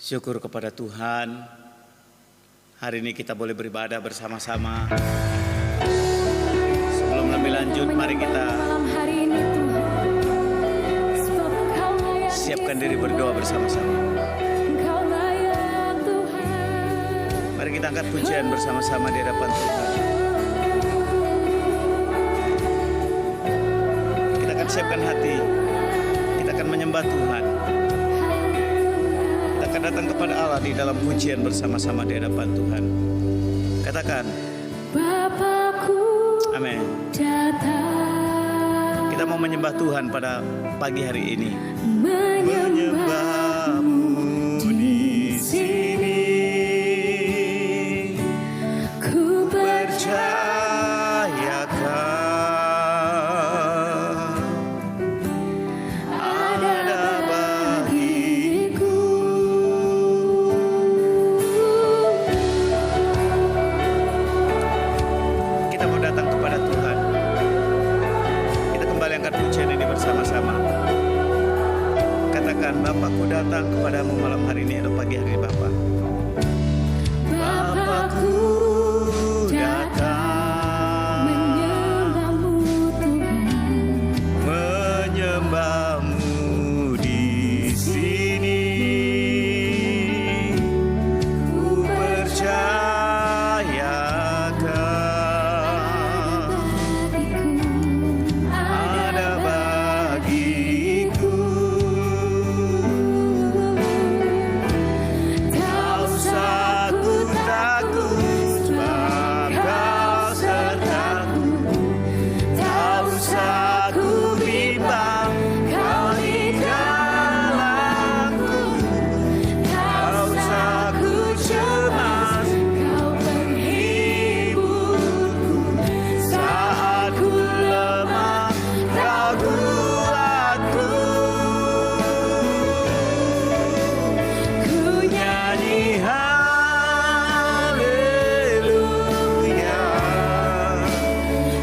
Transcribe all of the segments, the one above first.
Syukur kepada Tuhan, hari ini kita boleh beribadah bersama-sama. Sebelum lebih lanjut, mari kita siapkan diri berdoa bersama-sama. Mari kita angkat pujian bersama-sama di hadapan Tuhan. Kita akan siapkan hati, kita akan menyembah Tuhan. Kita akan datang kepada Allah di dalam pujian bersama-sama di hadapan Tuhan. Katakan, Bapakku, amin. Kita mau menyembah Tuhan pada pagi hari ini. Menyembahmu di sini, ku percayakan ada bagiku. Kita mau datang kepada Tuhan. Kita kembali angkat pujian ini bersama-sama. Katakan, Bapakku datang kepadamu malam hari ini atau pagi hari ini, Bapak. Bapakku datang menyembahmu Tuhan, menyembahmu di sini, ku percayakan ada bagiku. Tak usah ku takut, sebab Kau sertaku. Tak usah ku bimbang, Kau di dalamku. Tak usah ku cemas, Kau penghiburku. Saat ku lemah, Kau kuatku. Ku nyanyi haleluya,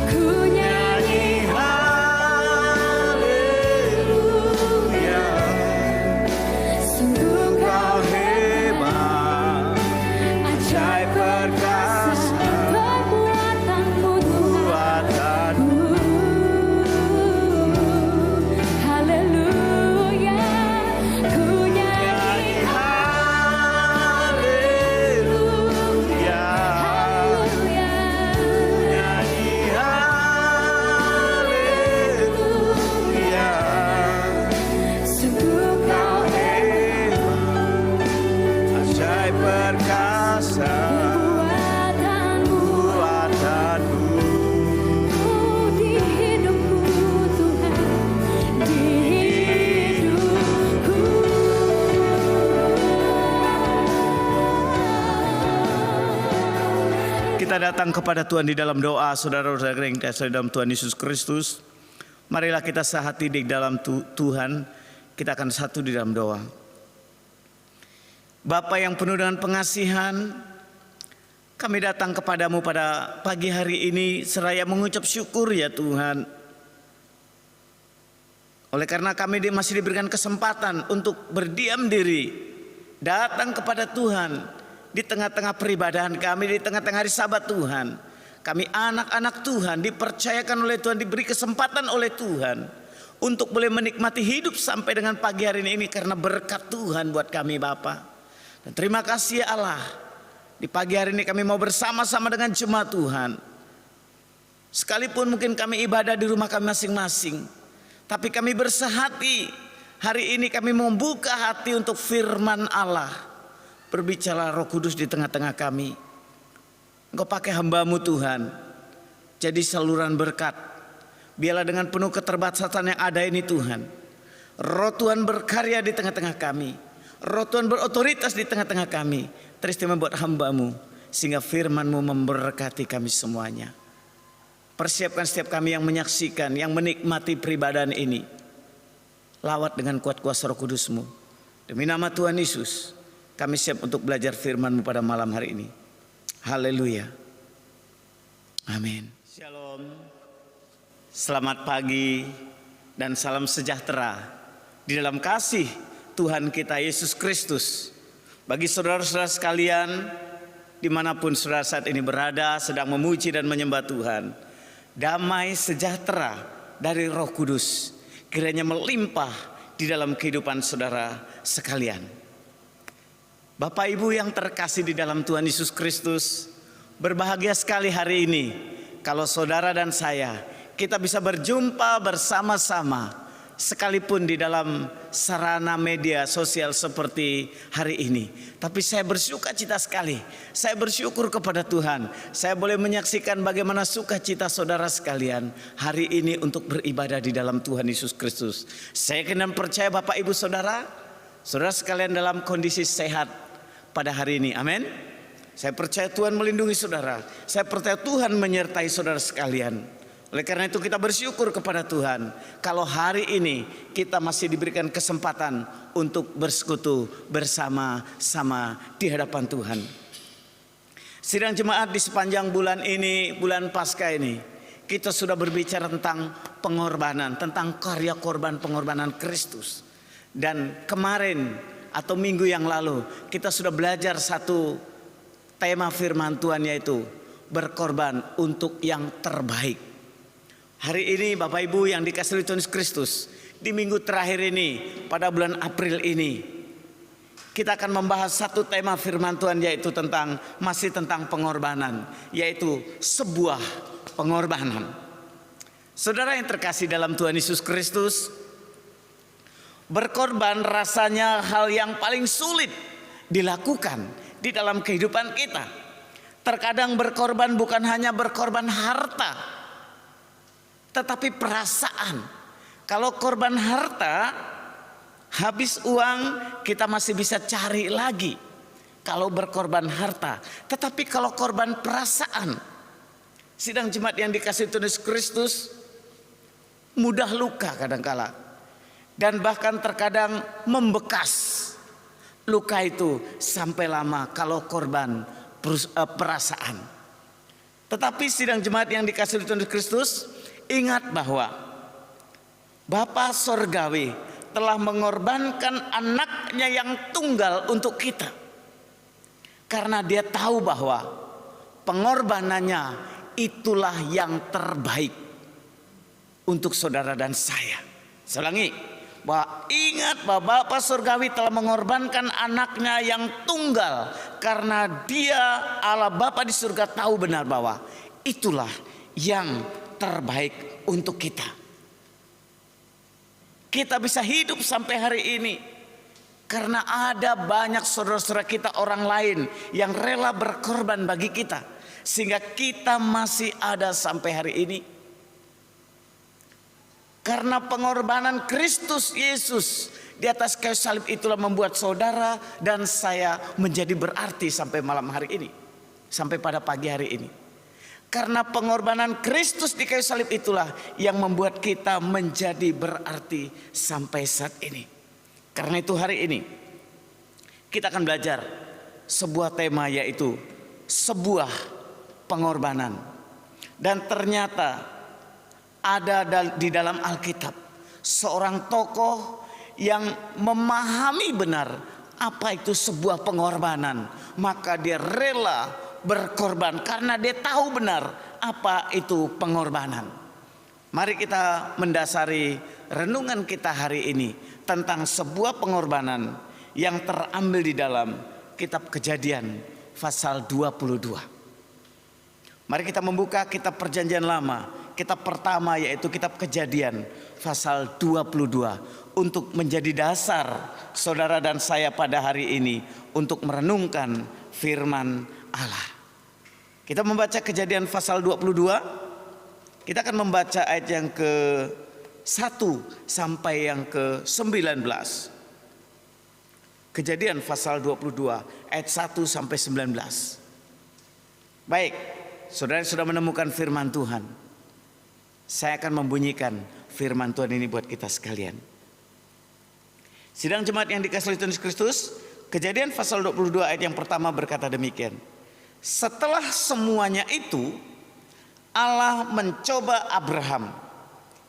ku nyanyi haleluya. Sungguh Kau hebat, ajaib perkasa, perbuatanmu haleluya. Ku nyanyi haleluya, nyanyi haleluya. Sungguh Kau hebat, ajaib perkasa, buatanmu di hidupku Tuhan, di hidupku. Kita datang kepada Tuhan di dalam doa, saudara-saudara yang dikasihi dalam Tuhan Yesus Kristus. Marilah kita sehati di dalam Tuhan. Kita akan satu di dalam doa. Bapa yang penuh dengan pengasihan, kami datang kepadamu pada pagi hari ini seraya mengucap syukur ya Tuhan. Oleh karena kami masih diberikan kesempatan untuk berdiam diri, datang kepada Tuhan di tengah-tengah peribadahan kami, di tengah-tengah hari Sabat Tuhan. Kami anak-anak Tuhan dipercayakan oleh Tuhan, diberi kesempatan oleh Tuhan untuk boleh menikmati hidup sampai dengan pagi hari ini karena berkat Tuhan buat kami Bapa. Dan terima kasih ya Allah, di pagi hari ini kami mau bersama-sama dengan jemaat Tuhan. Sekalipun mungkin kami ibadah di rumah kami masing-masing, tapi kami bersehati hari ini kami membuka hati untuk firman Allah. Berbicara Roh Kudus di tengah-tengah kami. Engkau pakai hamba-Mu Tuhan, jadi saluran berkat. Biarlah dengan penuh keterbatasan yang ada ini Tuhan, Roh Tuhan berkarya di tengah-tengah kami. Roh Tuhan berotoritas di tengah-tengah kami. Teristimewa buat hamba-Mu, sehingga firman-Mu memberkati kami semuanya. Persiapkan setiap kami yang menyaksikan, yang menikmati peribadahan ini. Lawat dengan kuat kuasa Roh Kudus-Mu. Demi nama Tuhan Yesus, kami siap untuk belajar firman-Mu pada malam hari ini. Haleluya. Amin. Shalom. Selamat pagi dan salam sejahtera di dalam kasih Tuhan kita Yesus Kristus. Bagi saudara-saudara sekalian, dimanapun saudara saat ini berada, sedang memuji dan menyembah Tuhan, damai sejahtera dari Roh Kudus kiranya melimpah di dalam kehidupan saudara sekalian. Bapak Ibu yang terkasih di dalam Tuhan Yesus Kristus, berbahagia sekali hari ini kalau saudara dan saya kita bisa berjumpa bersama-sama, sekalipun di dalam sarana media sosial seperti hari ini. Tapi saya bersuka cita sekali. Saya bersyukur kepada Tuhan. Saya boleh menyaksikan bagaimana sukacita saudara sekalian hari ini untuk beribadah di dalam Tuhan Yesus Kristus. Saya kenal percaya Bapak Ibu Saudara, saudara sekalian dalam kondisi sehat pada hari ini. Amin. Saya percaya Tuhan melindungi saudara. Saya percaya Tuhan menyertai saudara sekalian. Oleh karena itu kita bersyukur kepada Tuhan kalau hari ini kita masih diberikan kesempatan untuk bersekutu bersama-sama di hadapan Tuhan. Sidang jemaat di sepanjang bulan ini, bulan Paskah ini, kita sudah berbicara tentang pengorbanan, tentang karya korban pengorbanan Kristus. Dan kemarin atau minggu yang lalu kita sudah belajar satu tema firman Tuhan, yaitu berkorban untuk yang terbaik. Hari ini Bapak Ibu yang dikasihi Tuhan Yesus Kristus, di minggu terakhir ini pada bulan April ini, kita akan membahas satu tema firman Tuhan, yaitu masih tentang pengorbanan, yaitu sebuah pengorbanan. Saudara yang terkasih dalam Tuhan Yesus Kristus, berkorban rasanya hal yang paling sulit dilakukan di dalam kehidupan kita. Terkadang berkorban bukan hanya berkorban harta, tetapi perasaan. Kalau korban harta, habis uang kita masih bisa cari lagi. Kalau berkorban harta, tetapi kalau korban perasaan, sidang jemaat yang dikasihi Tuhan Yesus Kristus, mudah luka kadangkala, dan bahkan terkadang membekas. Luka itu sampai lama kalau korban perasaan. Tetapi sidang jemaat yang dikasihi Tuhan Yesus Kristus, ingat bahwa Bapa Sorgawi telah mengorbankan anaknya yang tunggal untuk kita. Karena dia tahu bahwa pengorbanannya itulah yang terbaik untuk saudara dan saya. Saya ulangi, bahwa ingat bahwa Bapa Sorgawi telah mengorbankan anaknya yang tunggal. Karena dia Allah Bapa di surga tahu benar bahwa itulah yang terbaik untuk kita. Kita bisa hidup sampai hari ini karena ada banyak saudara-saudara kita orang lain yang rela berkorban bagi kita, sehingga kita masih ada sampai hari ini. Karena pengorbanan Kristus Yesus di atas kayu salib itulah membuat saudara dan saya menjadi berarti sampai malam hari ini, sampai pada pagi hari ini. Karena pengorbanan Kristus di kayu salib itulah yang membuat kita menjadi berarti sampai saat ini. Karena itu hari ini kita akan belajar sebuah tema, yaitu sebuah pengorbanan. Dan ternyata ada di dalam Alkitab seorang tokoh yang memahami benar apa itu sebuah pengorbanan. Maka dia rela berkorban karena dia tahu benar apa itu pengorbanan. Mari kita mendasari renungan kita hari ini tentang sebuah pengorbanan yang terambil di dalam kitab Kejadian pasal 22. Mari kita membuka kitab Perjanjian Lama, kitab pertama, yaitu kitab Kejadian pasal 22, untuk menjadi dasar saudara dan saya pada hari ini untuk merenungkan firman Allah. Kita membaca Kejadian pasal 22. Kita akan membaca ayat yang ke-1 sampai yang ke-19. Kejadian pasal 22 ayat 1 sampai 19. Baik, saudara sudah menemukan firman Tuhan. Saya akan membunyikan firman Tuhan ini buat kita sekalian. Sidang jemaat yang dikasihi Tuhan Yesus Kristus, Kejadian pasal 22 ayat yang pertama berkata demikian. Setelah semuanya itu, Allah mencoba Abraham.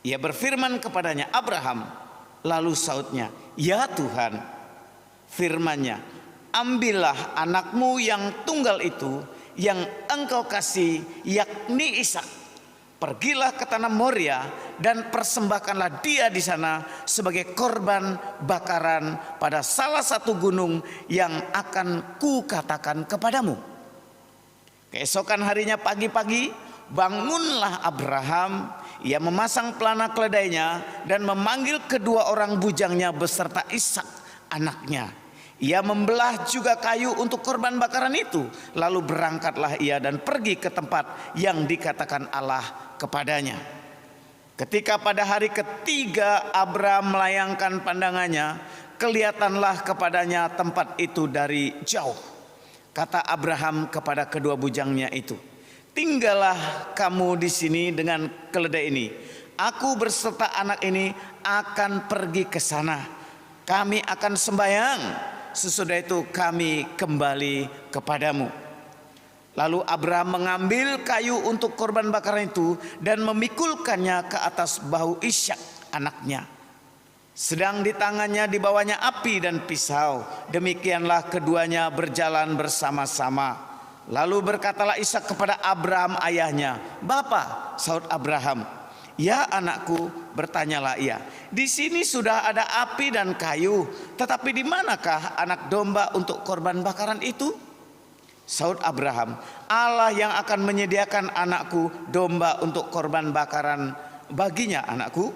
Ia berfirman kepadanya, Abraham. Lalu sautnya, ya Tuhan. Firman-Nya, ambillah anakmu yang tunggal itu yang engkau kasih, yakni Ishak. Pergilah ke tanah Moria dan persembahkanlah dia di sana sebagai korban bakaran pada salah satu gunung yang akan kukatakan kepadamu. Keesokan harinya pagi-pagi bangunlah Abraham. Ia memasang pelana keledainya dan memanggil kedua orang bujangnya beserta Ishak anaknya. Ia membelah juga kayu untuk korban bakaran itu. Lalu berangkatlah ia dan pergi ke tempat yang dikatakan Allah kepadanya. Ketika pada hari ketiga Abraham melayangkan pandangannya, kelihatanlah kepadanya tempat itu dari jauh. Kata Abraham kepada kedua bujangnya itu, tinggallah kamu di sini dengan keledai ini. Aku berserta anak ini akan pergi ke sana. Kami akan sembahyang. Sesudah itu kami kembali kepadamu. Lalu Abraham mengambil kayu untuk korban bakaran itu dan memikulkannya ke atas bahu Ishak anaknya. Sedang di tangannya dibawanya api dan pisau. Demikianlah keduanya berjalan bersama-sama. Lalu berkatalah Ishak kepada Abraham ayahnya, "Bapa," saut Abraham. "Ya anakku," bertanyalah ia, "di sini sudah ada api dan kayu, tetapi di manakah anak domba untuk korban bakaran itu?" Saut Abraham, "Allah yang akan menyediakan anakku domba untuk korban bakaran baginya anakku."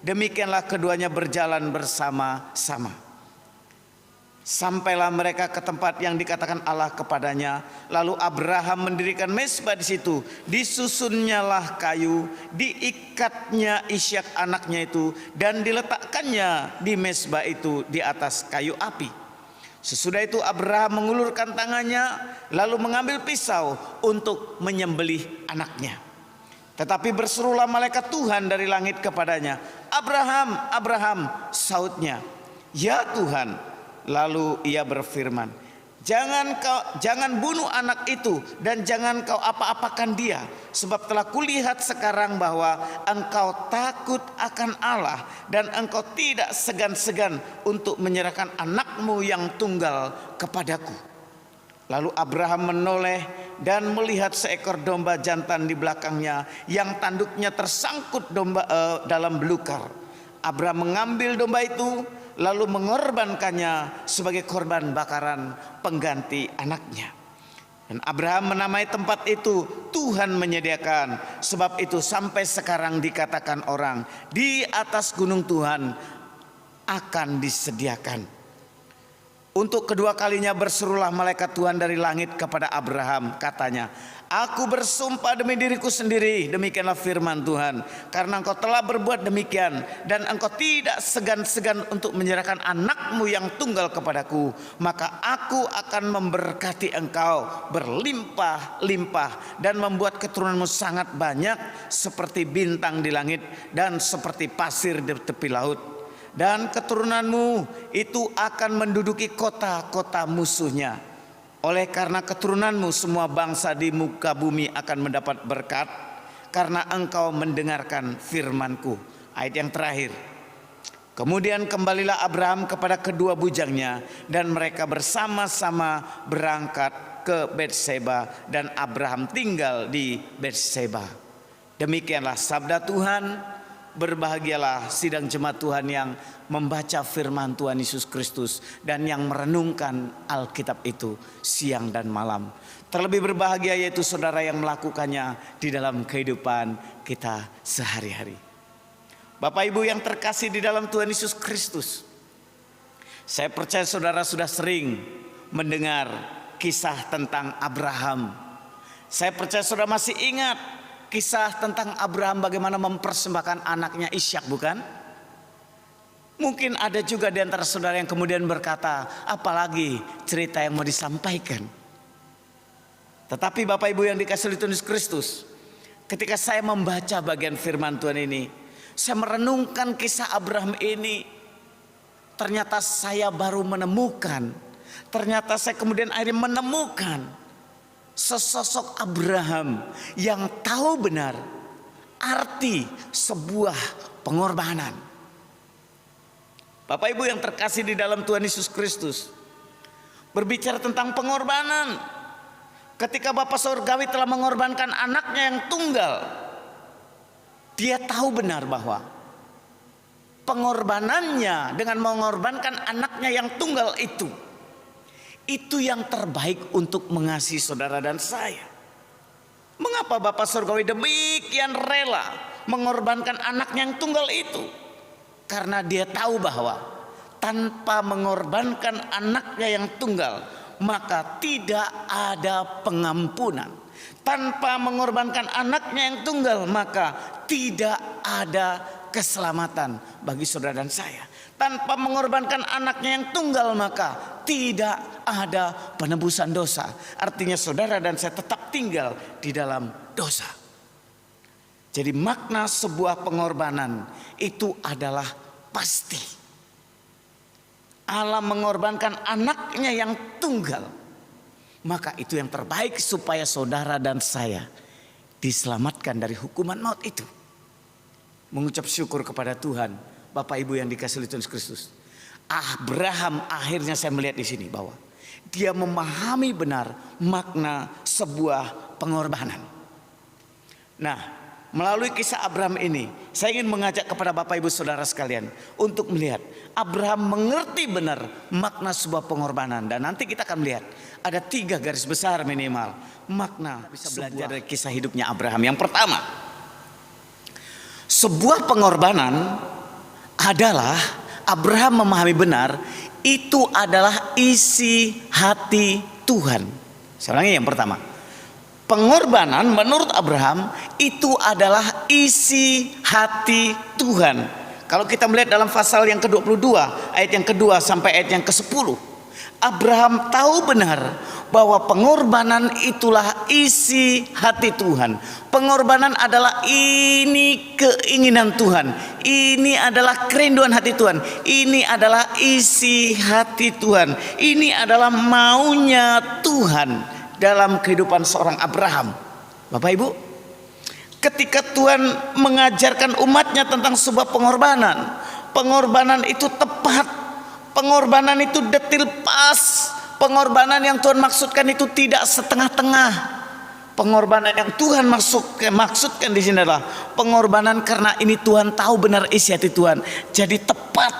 Demikianlah keduanya berjalan bersama-sama. Sampailah mereka ke tempat yang dikatakan Allah kepadanya. Lalu Abraham mendirikan mezbah di situ. Disusunnyalah kayu, diikatnya Ishak anaknya itu, dan diletakkannya di mezbah itu di atas kayu api. Sesudah itu Abraham mengulurkan tangannya, lalu mengambil pisau untuk menyembelih anaknya. Tetapi berserulah malaikat Tuhan dari langit kepadanya, "Abraham, Abraham," sautnya. "Ya Tuhan." Lalu ia berfirman, Jangan bunuh anak itu dan jangan kau apa-apakan dia, sebab telah kulihat sekarang bahwa engkau takut akan Allah dan engkau tidak segan-segan untuk menyerahkan anakmu yang tunggal kepadaku." Lalu Abraham menoleh dan melihat seekor domba jantan di belakangnya yang tanduknya tersangkut dalam belukar. Abraham mengambil domba itu lalu mengorbankannya sebagai korban bakaran pengganti anaknya. Dan Abraham menamai tempat itu Tuhan menyediakan. Sebab itu sampai sekarang dikatakan orang, di atas gunung Tuhan akan disediakan. Untuk kedua kalinya berserulah malaikat Tuhan dari langit kepada Abraham, katanya, "Aku bersumpah demi diriku sendiri, demikianlah firman Tuhan, karena engkau telah berbuat demikian dan engkau tidak segan-segan untuk menyerahkan anakmu yang tunggal kepadaku, maka aku akan memberkati engkau berlimpah-limpah dan membuat keturunanmu sangat banyak seperti bintang di langit dan seperti pasir di tepi laut. Dan keturunanmu itu akan menduduki kota-kota musuhnya. Oleh karena keturunanmu semua bangsa di muka bumi akan mendapat berkat, karena engkau mendengarkan firmanku." Ayat yang terakhir. Kemudian kembalilah Abraham kepada kedua bujangnya, dan mereka bersama-sama berangkat ke Betseba, dan Abraham tinggal di Betseba. Demikianlah sabda Tuhan. Berbahagialah sidang jemaat Tuhan yang membaca firman Tuhan Yesus Kristus dan yang merenungkan Alkitab itu siang dan malam. Terlebih berbahagia yaitu saudara yang melakukannya di dalam kehidupan kita sehari-hari. Bapak Ibu yang terkasih di dalam Tuhan Yesus Kristus, saya percaya saudara sudah sering mendengar kisah tentang Abraham. Saya percaya saudara masih ingat kisah tentang Abraham bagaimana mempersembahkan anaknya Ishak, bukan? Mungkin ada juga di antara saudara yang kemudian berkata, apalagi cerita yang mau disampaikan. Tetapi Bapak Ibu yang dikasihi Tuhan Yesus Kristus, ketika saya membaca bagian firman Tuhan ini, saya merenungkan kisah Abraham ini, ternyata saya baru menemukan, ternyata saya kemudian akhirnya menemukan sesosok Abraham yang tahu benar arti sebuah pengorbanan. Bapak Ibu yang terkasih di dalam Tuhan Yesus Kristus, berbicara tentang pengorbanan. Ketika Bapa Surgawi telah mengorbankan anaknya yang tunggal, dia tahu benar bahwa pengorbanannya dengan mengorbankan anaknya yang tunggal itu yang terbaik untuk mengasihi saudara dan saya. Mengapa Bapa Surgawi demikian rela mengorbankan anaknya yang tunggal itu? Karena dia tahu bahwa tanpa mengorbankan anaknya yang tunggal, maka tidak ada pengampunan. Tanpa mengorbankan anaknya yang tunggal, maka tidak ada keselamatan bagi saudara dan saya. Tanpa mengorbankan anaknya yang tunggal, maka tidak ada penebusan dosa. Artinya saudara dan saya tetap tinggal di dalam dosa. Jadi makna sebuah pengorbanan itu adalah pasti. Allah mengorbankan anaknya yang tunggal, maka itu yang terbaik supaya saudara dan saya diselamatkan dari hukuman maut itu. Mengucap syukur kepada Tuhan, Bapak Ibu yang dikasihi Tuhan Kristus. Abraham akhirnya saya melihat di sini bahwa dia memahami benar makna sebuah pengorbanan. Nah, melalui kisah Abraham ini, saya ingin mengajak kepada Bapak Ibu Saudara sekalian untuk melihat Abraham mengerti benar makna sebuah pengorbanan. Dan nanti kita akan melihat ada 3 garis besar minimal makna bisa belajar dari kisah hidupnya Abraham. Yang pertama, sebuah pengorbanan adalah Abraham memahami benar itu adalah isi hati Tuhan. Saya ulangi, yang pertama, pengorbanan menurut Abraham itu adalah isi hati Tuhan. Kalau kita melihat dalam pasal yang ke-22 ayat yang kedua sampai ayat yang ke-10, Abraham tahu benar bahwa pengorbanan itulah isi hati Tuhan. Pengorbanan adalah ini keinginan Tuhan. Ini adalah kerinduan hati Tuhan. Ini adalah isi hati Tuhan. Ini adalah maunya Tuhan dalam kehidupan seorang Abraham. Bapak Ibu, ketika Tuhan mengajarkan umatnya tentang sebuah pengorbanan, pengorbanan itu tepat. Pengorbanan itu detil pas. Pengorbanan yang Tuhan maksudkan itu tidak setengah-tengah. Pengorbanan yang Tuhan maksudkan di sini adalah pengorbanan karena ini Tuhan tahu benar isi hati Tuhan. Jadi tepat,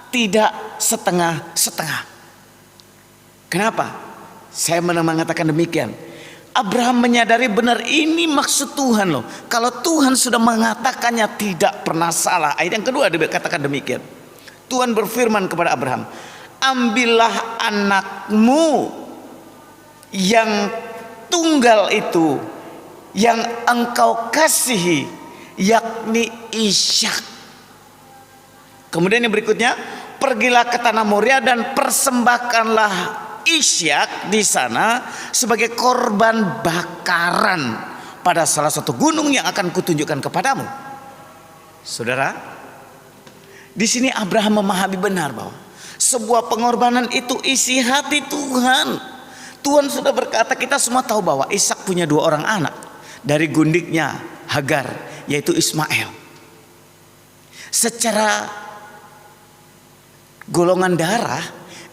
tidak setengah-setengah. Kenapa saya mengatakan demikian? Abraham menyadari benar ini maksud Tuhan loh. Kalau Tuhan sudah mengatakannya tidak pernah salah. Ayat yang kedua dikatakan demikian. Tuhan berfirman kepada Abraham, ambillah anakmu yang tunggal itu yang engkau kasihi, yakni Ishak. Kemudian yang berikutnya, pergilah ke tanah Moria dan persembahkanlah Ishak di sana sebagai korban bakaran pada salah satu gunung yang akan kutunjukkan kepadamu. Saudara, di sini Abraham memahami benar bahwa sebuah pengorbanan itu isi hati Tuhan. Tuhan sudah berkata, kita semua tahu bahwa Ishak punya 2 orang anak dari gundiknya Hagar, yaitu Ismail. Secara golongan darah,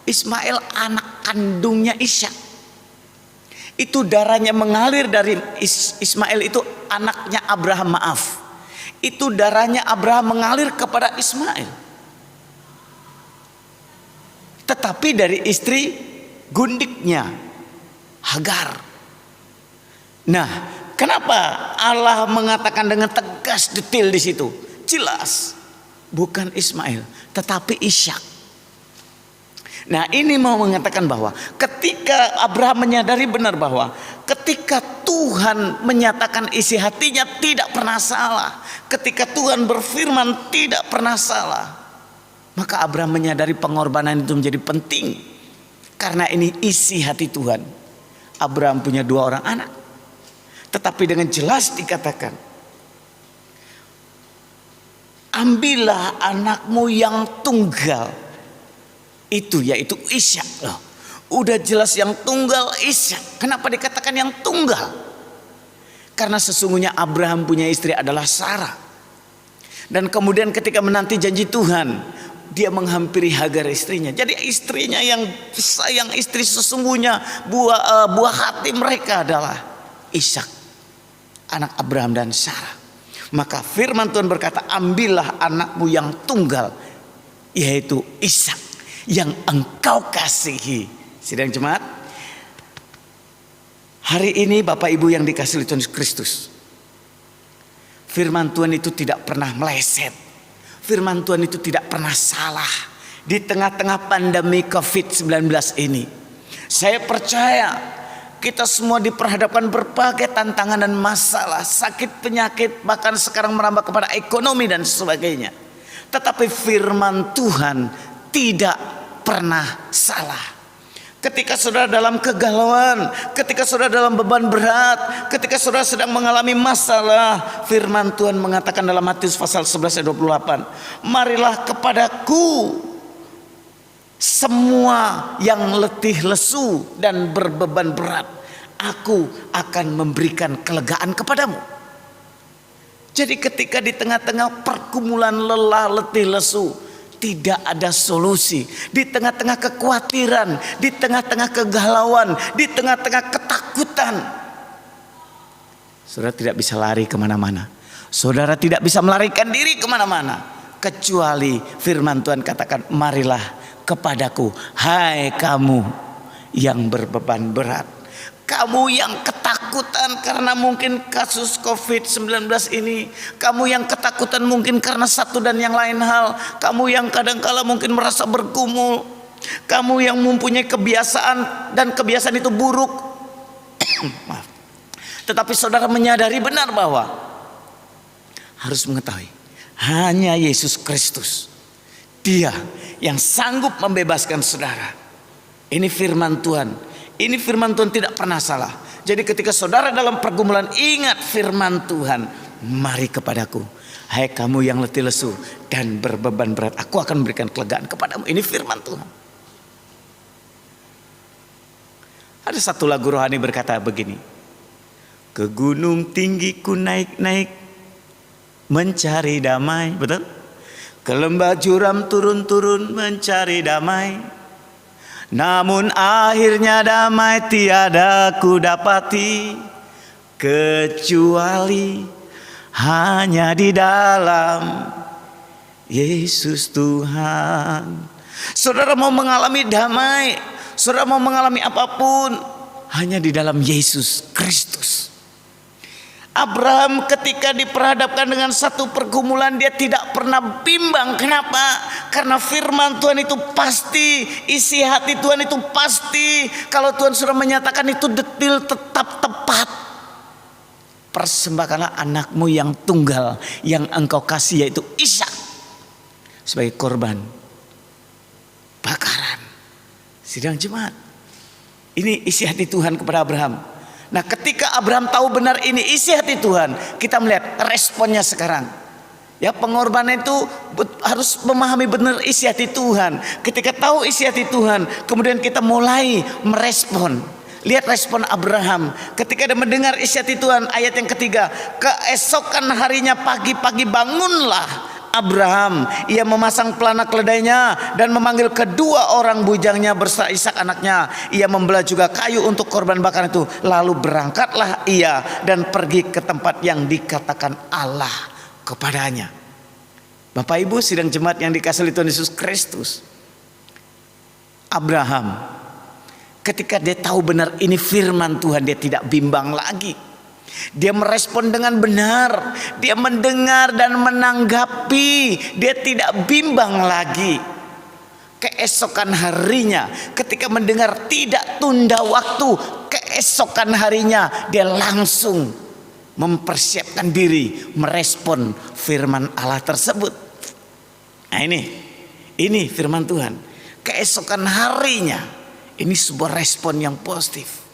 Ismail anak kandungnya Ishak. Itu darahnya mengalir dari Ismail, itu anaknya Abraham, maaf. Itu darahnya Abraham mengalir kepada Ismail. Tetapi dari istri gundiknya Hagar. Nah, kenapa Allah mengatakan dengan tegas detail di situ? Jelas bukan Ismail, tetapi Ishak. Nah, ini mau mengatakan bahwa ketika Abraham menyadari benar bahwa ketika Tuhan menyatakan isi hatinya tidak pernah salah, ketika Tuhan berfirman tidak pernah salah, maka Abraham menyadari pengorbanan itu menjadi penting. Karena ini isi hati Tuhan. Abraham punya 2 orang anak, tetapi dengan jelas dikatakan, ambillah anakmu yang tunggal itu, yaitu Ishak. Loh, udah jelas yang tunggal Ishak. Kenapa dikatakan yang tunggal? Karena sesungguhnya Abraham punya istri adalah Sarah. Dan kemudian ketika menanti janji Tuhan dia menghampiri Hagar istrinya. Jadi istrinya yang sayang, istri sesungguhnya, buah hati mereka adalah Ishak, anak Abraham dan Sarah. Maka firman Tuhan berkata, ambillah anakmu yang tunggal, yaitu Ishak, yang engkau kasihi. Sidang jemaat, hari ini Bapak Ibu yang dikasihi Tuhan Yesus Kristus, firman Tuhan itu tidak pernah meleset. Firman Tuhan itu tidak pernah salah. Di tengah-tengah pandemi COVID-19 ini, saya percaya kita semua diperhadapkan berbagai tantangan dan masalah, sakit, penyakit, bahkan sekarang merambah kepada ekonomi dan sebagainya. Tetapi firman Tuhan tidak pernah salah. Ketika saudara dalam kegalauan, ketika saudara dalam beban berat, ketika saudara sedang mengalami masalah, firman Tuhan mengatakan dalam Matius pasal 11 ayat 28, marilah kepadaku semua yang letih lesu dan berbeban berat, aku akan memberikan kelegaan kepadamu. Jadi ketika di tengah-tengah pergumulan lelah, letih lesu, tidak ada solusi, di tengah-tengah kekhawatiran, di tengah-tengah kegalauan, di tengah-tengah ketakutan, saudara tidak bisa lari kemana-mana. Saudara tidak bisa melarikan diri kemana-mana, kecuali firman Tuhan katakan, marilah kepadaku, hai kamu yang berbeban berat, kamu yang ketakutan karena mungkin kasus COVID-19 ini, kamu yang ketakutan mungkin karena satu dan yang lain hal, kamu yang kadangkala mungkin merasa bergumul, kamu yang mempunyai kebiasaan dan kebiasaan itu buruk. Maaf. Tetapi saudara menyadari benar bahwa harus mengetahui hanya Yesus Kristus, Dia yang sanggup membebaskan saudara. Ini firman Tuhan. Ini firman Tuhan tidak pernah salah. Jadi ketika saudara dalam pergumulan, ingat firman Tuhan, mari kepadaku, hai kamu yang letih lesu dan berbeban berat, aku akan memberikan kelegaan kepadamu. Ini firman Tuhan. Ada satu lagu rohani berkata begini, ke gunung tinggi ku naik-naik mencari damai. Betul? Ke lembah curam turun-turun mencari damai, namun akhirnya damai tiada ku dapati, kecuali hanya di dalam Yesus Tuhan. Saudara mau mengalami damai, saudara mau mengalami apapun, hanya di dalam Yesus Kristus. Abraham ketika diperhadapkan dengan satu pergumulan, dia tidak pernah bimbang. Kenapa? Karena firman Tuhan itu pasti, isi hati Tuhan itu pasti. Kalau Tuhan sudah menyatakan itu detil, tetap tepat. Persembahkanlah anakmu yang tunggal, yang engkau kasih, yaitu Ishak, sebagai korban bakaran. Sidang jemaat, ini isi hati Tuhan kepada Abraham. Nah, ketika Abraham tahu benar ini isi hati Tuhan, kita melihat responnya sekarang. Ya, pengorbanan itu harus memahami benar isi hati Tuhan. Ketika tahu isi hati Tuhan, kemudian kita mulai merespon. Lihat respon Abraham ketika dia mendengar isi hati Tuhan. Ayat yang ketiga, keesokan harinya pagi-pagi bangunlah Abraham, ia memasang pelana keledainya dan memanggil kedua orang bujangnya beserta Ishak anaknya. Ia membelah juga kayu untuk korban bakaran itu. Lalu berangkatlah ia dan pergi ke tempat yang dikatakan Allah kepadanya. Bapak Ibu sidang jemaat yang dikasihi Tuhan Yesus Kristus, Abraham ketika dia tahu benar ini firman Tuhan, dia tidak bimbang lagi. Dia merespon dengan benar, dia mendengar dan menanggapi, dia tidak bimbang lagi. Keesokan harinya ketika mendengar, tidak tunda waktu, keesokan harinya dia langsung mempersiapkan diri merespon firman Allah tersebut. Nah, ini firman Tuhan. Keesokan harinya, ini sebuah respon yang positif.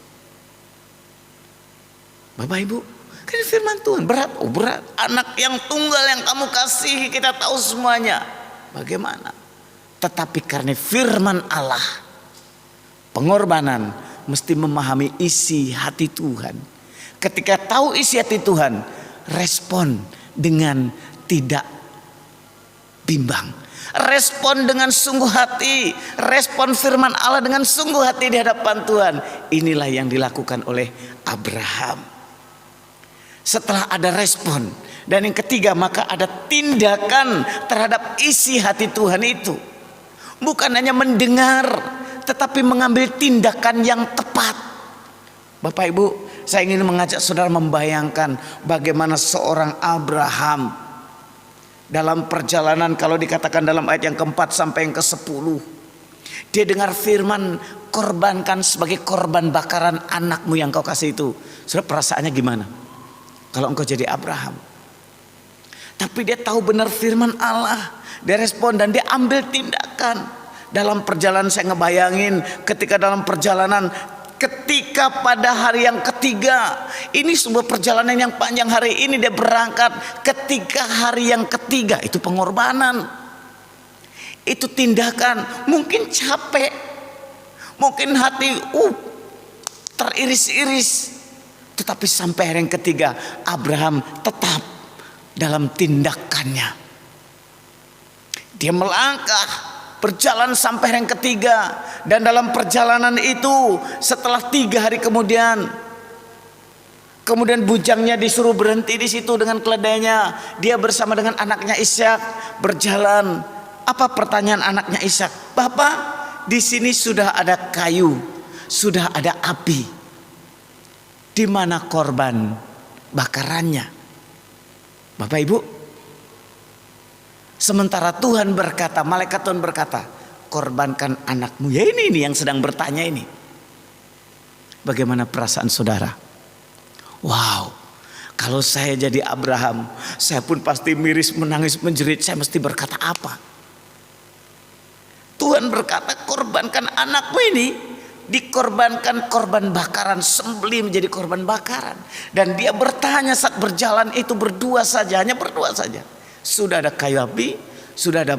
Bapak Ibu, kan firman Tuhan berat, berat. Anak yang tunggal yang kamu kasihi, kita tahu semuanya. Bagaimana? Tetapi karena firman Allah, pengorbanan mesti memahami isi hati Tuhan. Ketika tahu isi hati Tuhan, respon dengan tidak bimbang. Respon dengan sungguh hati, respon firman Allah dengan sungguh hati di hadapan Tuhan. Inilah yang dilakukan oleh Abraham. Setelah ada respon, dan yang ketiga maka ada tindakan terhadap isi hati Tuhan itu. Bukan hanya mendengar, tetapi mengambil tindakan yang tepat. Bapak Ibu, saya ingin mengajak saudara membayangkan bagaimana seorang Abraham dalam perjalanan, kalau dikatakan dalam ayat yang keempat sampai yang ke-10, dia dengar firman, korbankan sebagai korban bakaran anakmu yang kau kasih itu. Saudara, perasaannya gimana kalau engkau jadi Abraham? Tapi dia tahu benar firman Allah, dia respon dan dia ambil tindakan. Dalam perjalanan, saya ngebayangin ketika dalam perjalanan, ketika pada hari yang ketiga, ini sebuah perjalanan yang panjang. Hari ini dia berangkat, ketika hari yang ketiga itu pengorbanan, itu tindakan. Mungkin capek, mungkin hati teriris-iris, tetapi sampai hari yang ketiga Abraham tetap dalam tindakannya. Dia melangkah, berjalan sampai hari yang ketiga. Dan dalam perjalanan itu, setelah 3 hari kemudian bujangnya disuruh berhenti di situ dengan keledainya. Dia bersama dengan anaknya Ishak berjalan. Apa pertanyaan anaknya Ishak? Bapak, di sini sudah ada kayu, sudah ada api. Di mana korban bakarannya? Bapak Ibu, sementara Tuhan berkata, malaikat Tuhan berkata, korbankan anakmu. Ya ini yang sedang bertanya ini. Bagaimana perasaan saudara? Wow, kalau saya jadi Abraham, saya pun pasti miris, menangis, menjerit. Saya mesti berkata apa? Tuhan berkata, korbankan anakmu ini. Dikorbankan korban bakaran, sembelih menjadi korban bakaran. Dan dia bertanya saat berjalan itu berdua saja, hanya berdua saja. Sudah ada kayu api, sudah ada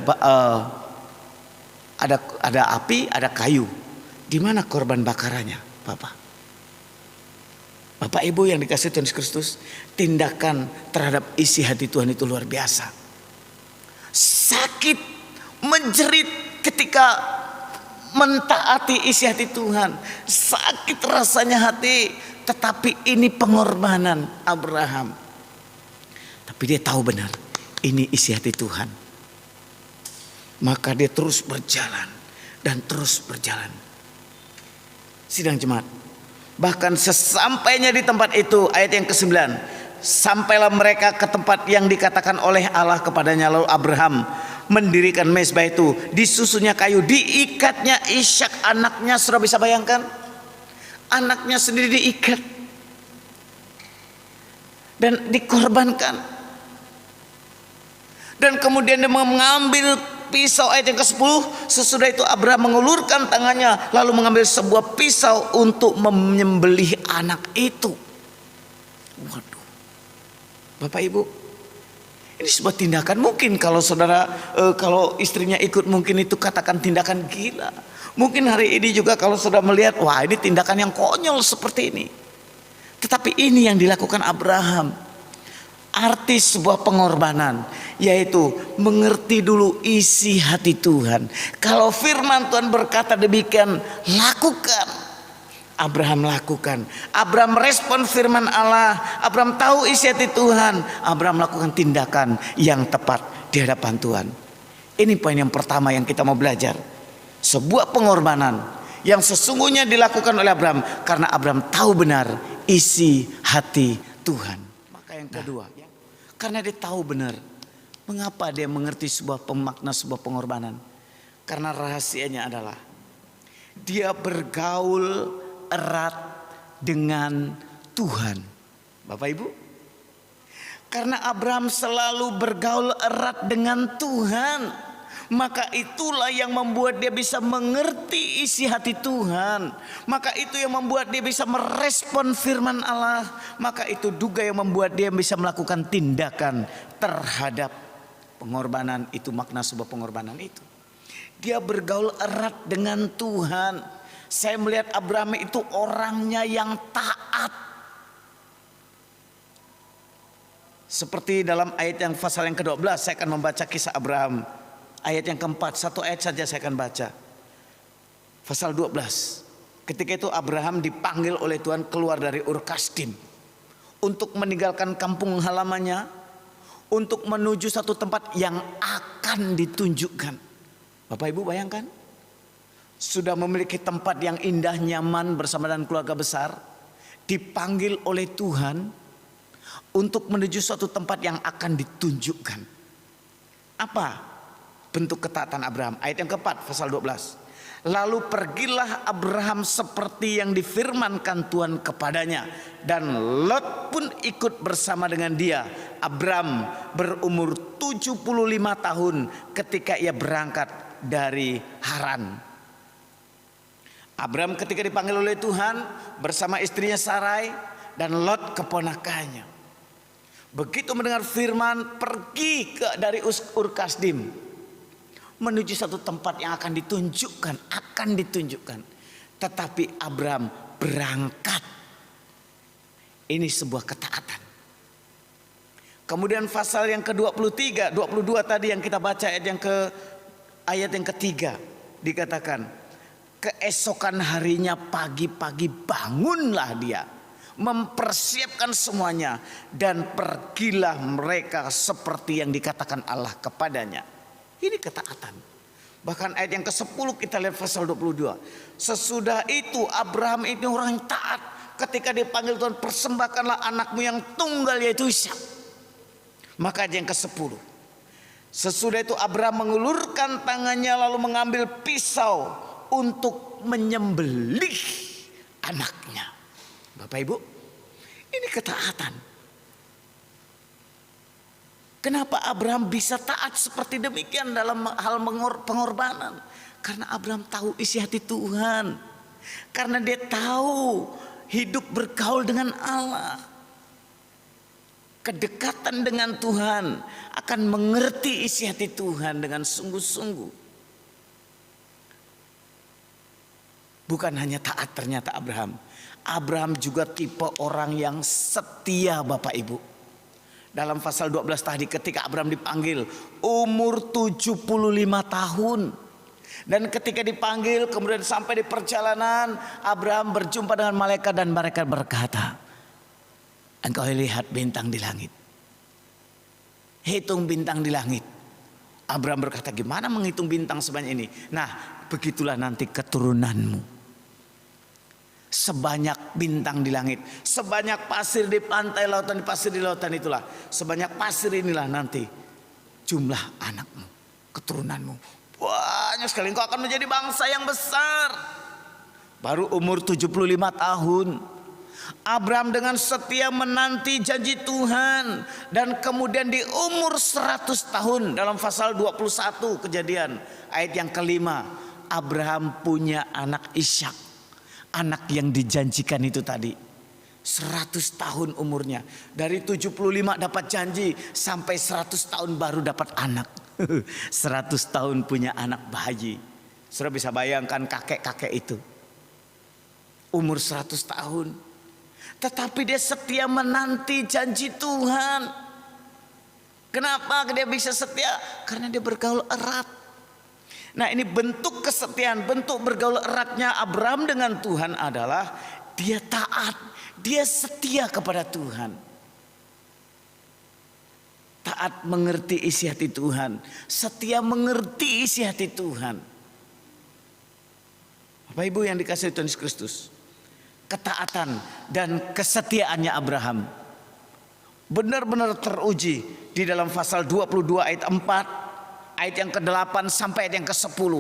api, ada kayu. Di mana korban bakarannya, Bapak? Bapak Ibu yang dikasihi Tuhan Yesus Kristus, tindakan terhadap isi hati Tuhan itu luar biasa. Sakit, menjerit ketika mentaati isi hati Tuhan. Sakit rasanya hati, tetapi ini pengorbanan Abraham. Tapi dia tahu benar, ini isi hati Tuhan. Maka dia terus berjalan dan terus berjalan. Sidang jemaat, bahkan sesampainya di tempat itu, ayat yang ke-9, sampailah mereka ke tempat yang dikatakan oleh Allah kepadanya. Lalu Abraham mendirikan mezbah itu, disusunnya kayu, diikatnya Ishak anaknya. Sudah bisa bayangkan? Anaknya sendiri diikat dan dikorbankan. Dan kemudian dia mengambil pisau, ayat yang ke-10. Sesudah itu Abraham mengulurkan tangannya, lalu mengambil sebuah pisau untuk menyembelih anak itu. Waduh, Bapak Ibu, ini sebuah tindakan. Mungkin kalau saudara, kalau istrinya ikut, mungkin itu katakan tindakan gila. Mungkin hari ini juga kalau saudara melihat, wah ini tindakan yang konyol seperti ini. Tetapi ini yang dilakukan Abraham. Arti sebuah pengorbanan, yaitu mengerti dulu isi hati Tuhan. Kalau firman Tuhan berkata demikian, lakukan. Abraham lakukan. Abraham respon firman Allah. Abraham tahu isi hati Tuhan. Abraham melakukan tindakan yang tepat di hadapan Tuhan. Ini poin yang pertama yang kita mau belajar. Sebuah pengorbanan yang sesungguhnya dilakukan oleh Abraham, karena Abraham tahu benar isi hati Tuhan. Maka yang kedua, karena dia tahu benar. Mengapa dia mengerti sebuah pemakna, sebuah pengorbanan? Karena rahasianya adalah dia bergaul erat dengan Tuhan. Bapak Ibu, karena Abraham selalu bergaul erat dengan Tuhan, maka itulah yang membuat dia bisa mengerti isi hati Tuhan. Maka itu yang membuat dia bisa merespon firman Allah. Maka itu juga yang membuat dia bisa melakukan tindakan terhadap pengorbanan itu. Makna sebuah pengorbanan itu, dia bergaul erat dengan Tuhan. Saya melihat Abraham itu orangnya yang taat. Seperti dalam ayat yang pasal yang ke-12, saya akan membaca kisah Abraham. ayat yang keempat, satu ayat saja saya akan baca. Pasal 12. Ketika itu Abraham dipanggil oleh Tuhan keluar dari Ur Kasdim untuk meninggalkan kampung halamannya, untuk menuju satu tempat yang akan ditunjukkan. Bapak Ibu bayangkan, sudah memiliki tempat yang indah, nyaman bersama dengan keluarga besar, dipanggil oleh Tuhan untuk menuju suatu tempat yang akan ditunjukkan. Apa bentuk ketaatan Abraham? Ayat yang keempat, pasal 12. Lalu pergilah Abraham seperti yang difirmankan Tuhan kepadanya, dan Lot pun ikut bersama dengan dia. Abraham berumur 75 tahun ketika ia berangkat dari Haran. Abraham ketika dipanggil oleh Tuhan bersama istrinya Sarai dan Lot keponakannya. Begitu mendengar firman, pergi dari Ur Kasdim menuju satu tempat yang akan ditunjukkan. Tetapi Abraham berangkat. Ini sebuah ketaatan. Kemudian pasal yang ke-23, 22 tadi yang kita baca ayat yang ketiga, dikatakan, keesokan harinya pagi-pagi bangunlah dia, mempersiapkan semuanya, dan pergilah mereka seperti yang dikatakan Allah kepadanya. Ini ketaatan. Bahkan ayat yang ke-10 kita lihat pasal 22. Sesudah itu Abraham itu orang yang taat. Ketika dipanggil Tuhan, persembahkanlah anakmu yang tunggal yaitu Ishak. Maka ayat yang ke-10. Sesudah itu Abraham mengulurkan tangannya lalu mengambil pisau untuk menyembelih anaknya. Bapak Ibu, ini ketaatan. Kenapa Abraham bisa taat seperti demikian dalam hal pengorbanan? Karena Abraham tahu isi hati Tuhan. Karena dia tahu hidup bergaul dengan Allah. Kedekatan dengan Tuhan akan mengerti isi hati Tuhan dengan sungguh-sungguh. Bukan hanya taat ternyata Abraham. Abraham juga tipe orang yang setia, Bapak Ibu. Dalam pasal 12 tadi ketika Abraham dipanggil umur 75 tahun. Dan ketika dipanggil kemudian sampai di perjalanan, Abraham berjumpa dengan malaikat dan malaikat berkata, engkau lihat bintang di langit, hitung bintang di langit. Abraham berkata, gimana menghitung bintang sebanyak ini? Nah, begitulah nanti keturunanmu. Sebanyak bintang di langit, sebanyak pasir di pantai lautan, di pasir di lautan itulah, sebanyak pasir inilah nanti jumlah anakmu, keturunanmu. Banyak sekali, engkau akan menjadi bangsa yang besar. Baru umur 75 tahun Abraham dengan setia menanti janji Tuhan. Dan kemudian di umur 100 tahun dalam pasal 21 Kejadian ayat yang kelima, Abraham punya anak Ishak. Anak yang dijanjikan itu tadi 100 tahun umurnya. Dari 75 dapat janji sampai 100 tahun baru dapat anak. 100 tahun punya anak bayi. Saudara bisa bayangkan kakek-kakek itu umur 100 tahun. Tetapi dia setia menanti janji Tuhan. Kenapa dia bisa setia? Karena dia bergaul erat. Nah, ini bentuk kesetiaan, bentuk bergaul eratnya Abraham dengan Tuhan adalah dia taat, dia setia kepada Tuhan. Taat mengerti isi hati Tuhan, setia mengerti isi hati Tuhan. Bapak Ibu yang dikasihi Tuhan Yesus Kristus, ketaatan dan kesetiaannya Abraham benar-benar teruji di dalam pasal 22 ayat 4. Ayat yang ke-8 sampai ayat yang ke-10.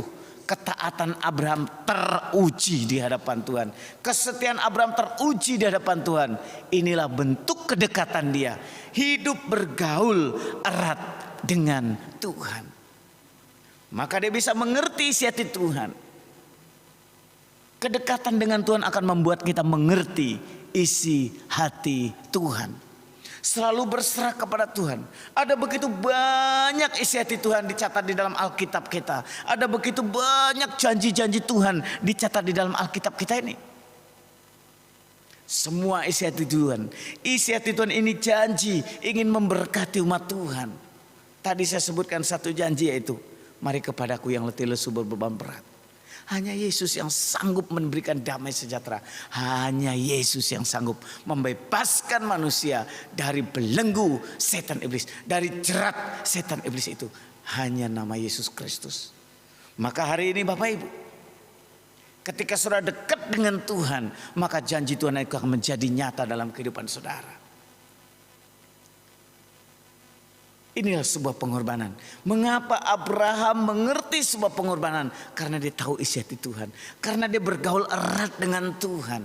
Ketaatan Abraham teruji di hadapan Tuhan. Kesetiaan Abraham teruji di hadapan Tuhan. Inilah bentuk kedekatan dia. Hidup bergaul erat dengan Tuhan. Maka dia bisa mengerti isi hati Tuhan. Kedekatan dengan Tuhan akan membuat kita mengerti isi hati Tuhan. Selalu berserah kepada Tuhan. Ada begitu banyak isi hati Tuhan dicatat di dalam Alkitab kita. Ada begitu banyak janji-janji Tuhan dicatat di dalam Alkitab kita ini. Semua isi hati Tuhan. Isi hati Tuhan ini janji ingin memberkati umat Tuhan. Tadi saya sebutkan satu janji, yaitu Mari kepadaku yang letih lesu berbeban berat. Hanya Yesus yang sanggup memberikan damai sejahtera. Hanya Yesus yang sanggup membebaskan manusia dari belenggu setan iblis, dari jerat setan iblis itu. Hanya nama Yesus Kristus. Maka hari ini Bapak Ibu, ketika saudara dekat dengan Tuhan, maka janji Tuhan itu akan menjadi nyata dalam kehidupan saudara. Inilah sebuah pengorbanan. Mengapa Abraham mengerti sebuah pengorbanan? Karena dia tahu isi hati Tuhan. Karena dia bergaul erat dengan Tuhan.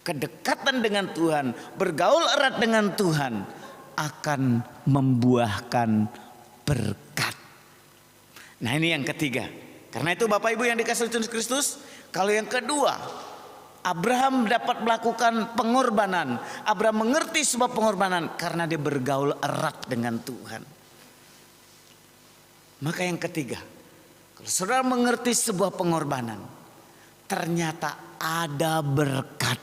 Kedekatan dengan Tuhan, bergaul erat dengan Tuhan akan membuahkan berkat. Nah, ini yang ketiga. Karena itu Bapak Ibu yang dikasihi Tuhan Kristus, kalau yang kedua, Abraham dapat melakukan pengorbanan. Abraham mengerti sebuah pengorbanan karena dia bergaul erat dengan Tuhan. Maka yang ketiga, kalau saudara mengerti sebuah pengorbanan, ternyata ada berkat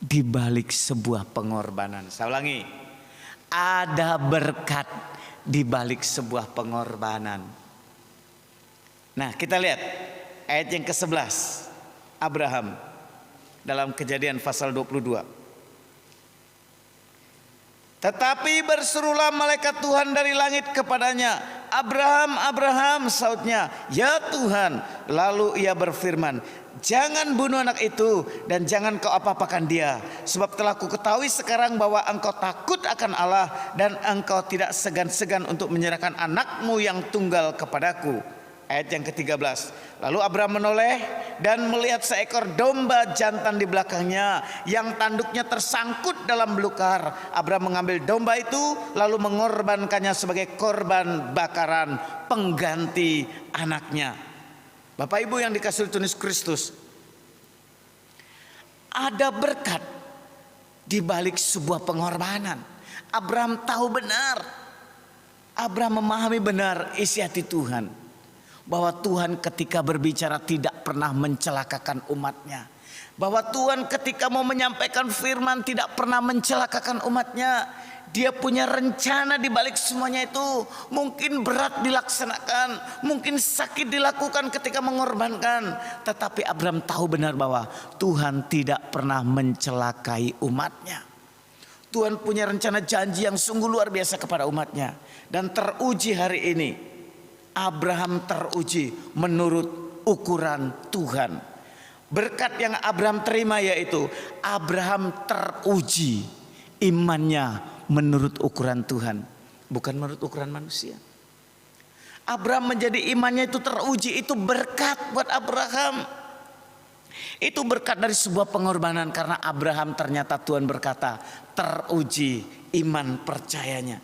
di balik sebuah pengorbanan. Saya ulangi, ada berkat di balik sebuah pengorbanan. Nah, kita lihat ayat yang ke-11 Abraham dalam Kejadian pasal 22. Tetapi berserulah malaikat Tuhan dari langit kepadanya, Abraham, Abraham, sautnya, ya Tuhan. Lalu ia berfirman, jangan bunuh anak itu dan jangan kau apa-apakan dia. Sebab telah ku ketahui sekarang bahwa engkau takut akan Allah dan engkau tidak segan-segan untuk menyerahkan anakmu yang tunggal kepadaku. Ayat yang ke-13. Lalu Abraham menoleh dan melihat seekor domba jantan di belakangnya yang tanduknya tersangkut dalam belukar. Abraham mengambil domba itu lalu mengorbankannya sebagai korban bakaran pengganti anaknya. Bapak Ibu yang dikasihi Tuhan Yesus Kristus, ada berkat di balik sebuah pengorbanan. Abraham tahu benar, Abraham memahami benar isi hati Tuhan, bahwa Tuhan ketika berbicara tidak pernah mencelakakan umatnya. Bahwa Tuhan ketika mau menyampaikan firman tidak pernah mencelakakan umatnya. Dia punya rencana di balik semuanya itu. Mungkin berat dilaksanakan, mungkin sakit dilakukan ketika mengorbankan. Tetapi Abraham tahu benar bahwa Tuhan tidak pernah mencelakai umatnya. Tuhan punya rencana janji yang sungguh luar biasa kepada umatnya. Dan teruji hari ini, Abraham teruji menurut ukuran Tuhan. Berkat yang Abraham terima yaitu Abraham teruji imannya menurut ukuran Tuhan, bukan menurut ukuran manusia. Abraham menjadi imannya itu teruji, itu berkat buat Abraham. Itu berkat dari sebuah pengorbanan karena Abraham ternyata Tuhan berkata teruji iman percayanya.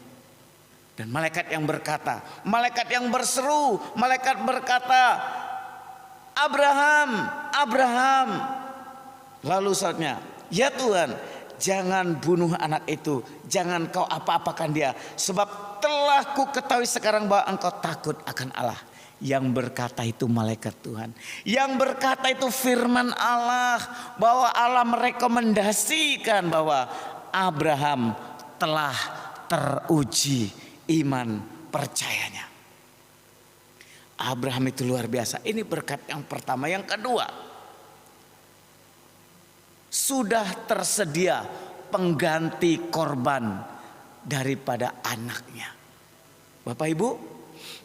Dan malaikat yang berkata, malaikat yang berseru, malaikat berkata, Abraham, Abraham. Lalu saatnya, ya Tuhan, jangan bunuh anak itu, jangan kau apa-apakan dia. Sebab telah ku ketahui sekarang bahwa engkau takut akan Allah. Yang berkata itu malaikat Tuhan. Yang berkata itu firman Allah. Bahwa Allah merekomendasikan bahwa Abraham telah teruji iman percayanya. Abraham itu luar biasa. Ini berkat yang pertama. Yang kedua, sudah tersedia pengganti korban daripada anaknya. Bapak Ibu,